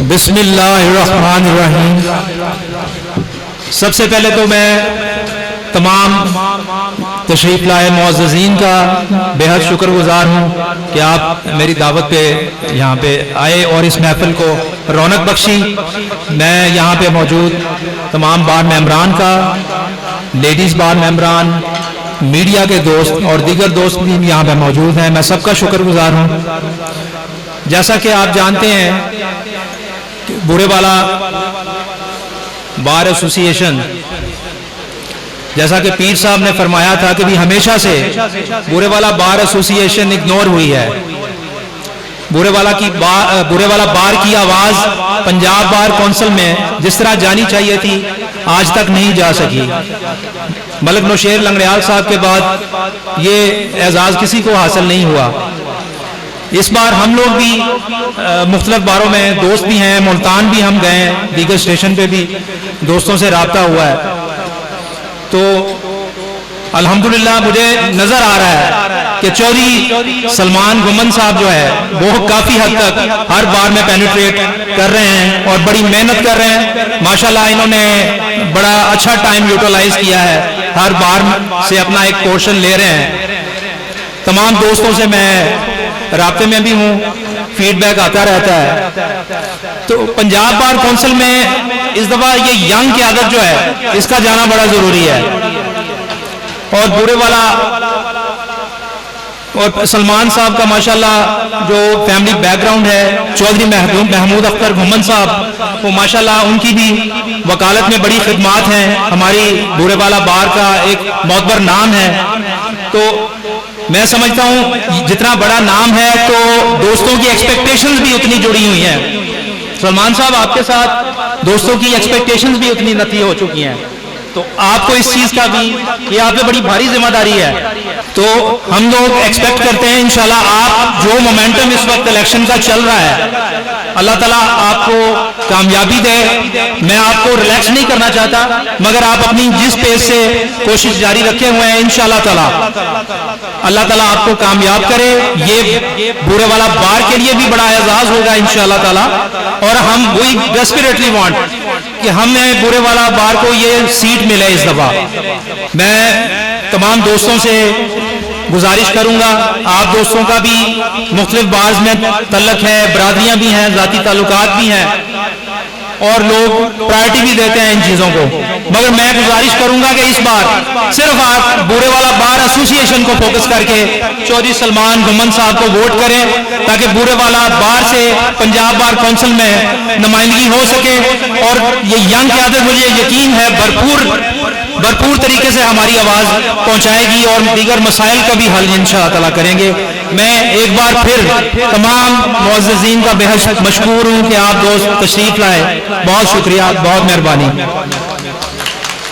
बिस्मिल्लाहिर्रहमानिर्रहीम। सबसे पहले तो मैं तमाम तशरीफ लाए मुअज़्ज़ज़ीन का बेहद शुक्रगुजार हूँ कि आप मेरी दावत पे यहाँ पे आए और इस महफिल को रौनक बख्शी। मैं यहाँ पे मौजूद तमाम बार मेंबरान का, लेडीज़ बार मेंबरान, मीडिया के दोस्त और दीगर दोस्त भी यहाँ पे मौजूद हैं। मैं सबका शुक्रगुजार हूँ। जैसा कि आप जानते हैं बुरेवाला बार एसोसिएशन, जैसा कि पीर साहब ने फरमाया था कि भी हमेशा से बुरेवाला बार एसोसिएशन इग्नोर हुई है। बुरेवाला बार की आवाज़ पंजाब बार कौंसिल में जिस तरह जानी चाहिए थी आज तक नहीं जा सकी। मलिक नौशेर लंगड़ियाल साहब के बाद ये एजाज़ किसी को हासिल नहीं हुआ। इस बार हम लोग भी मुख्तलिफ बारों में दोस्त भी हैं, मुल्तान भी हम गए, दीगर स्टेशन पे भी दोस्तों से रब्ता हुआ है। तो अल्हम्दुलिल्लाह मुझे नज़र आ रहा है कि चौधरी सलमान गुमन साहब जो है वो काफ़ी हद तक हर बार में पेनिट्रेट कर रहे हैं और बड़ी मेहनत कर रहे हैं। माशाल्लाह इन्होंने बड़ा अच्छा टाइम यूटिलाइज किया है, हर बार से अपना एक पोर्शन ले रहे हैं। तमाम दोस्तों से मैं राब्ते में भी हूँ, फीडबैक आता रहता है। तो पंजाब बार कौंसिल में इस दफ़ा ये यंग क़यादत जो है इसका जाना बड़ा ज़रूरी है। और बुरेवाला और सलमान साहब का माशाल्लाह जो फैमिली बैकग्राउंड है, चौधरी महमूद अख्तर घुमन साहब, वो माशाल्लाह उनकी भी वकालत में बड़ी खिदमात हैं। हमारी बुरेवाला बार का एक मोतबर नाम है। तो मैं समझता हूँ जितना बड़ा नाम है तो दोस्तों की एक्सपेक्टेशंस भी उतनी जुड़ी हुई हैं। सलमान साहब आपके साथ दोस्तों की एक्सपेक्टेशंस भी उतनी नती हो चुकी हैं। तो आपको इस चीज़ का भी ये आप पे बड़ी भारी जिम्मेदारी है। तो हम लोग एक्सपेक्ट करते हैं इंशाल्लाह आप जो मोमेंटम इस वक्त इलेक्शन का चल रहा है अल्लाह ताला आपको कामयाबी दे। मैं आपको रिलैक्स नहीं करना चाहता, मगर आप अपनी जिस पेस से कोशिश जारी रखे हुए हैं इंशाल्लाह ताला अल्लाह ताला आपको कामयाब करे। ये बुरेवाला बार के लिए भी बड़ा एजाज होगा इंशाल्लाह ताला। और हम वही डेस्परेटली वांट कि हमें बुरेवाला बार को ये सीट मिले इस दफा। मैं तमाम दोस्तों से गुजारिश करूंगा, आप दोस्तों का भी मुख्तलिफ बार्स में तल्लक है, बरादरियां भी हैं, जाती ताल्लुकात भी हैं और लोग प्रायोरिटी भी देते हैं इन चीज़ों को। मगर मैं गुजारिश करूंगा कि इस बार सिर्फ आप बुरेवाला बार एसोसिएशन को फोकस करके चौधरी सलमान गुमन साहब को वोट करें ताकि बुरेवाला बार से पंजाब बार कौंसिल में नुमाइंदगी हो सके। और ये यंग क़यादत मुझे यकीन है भरपूर तरीके से हमारी आवाज़ पहुंचाएगी और दीगर मसाइल का भी हल इंशाअल्लाह ताला करेंगे। मैं एक बार फिर तमाम मुअज़्ज़ज़ीन का बेहद मशकूर हूँ कि आप दोस्त तशरीफ लाए। बहुत शुक्रिया, बहुत मेहरबानी।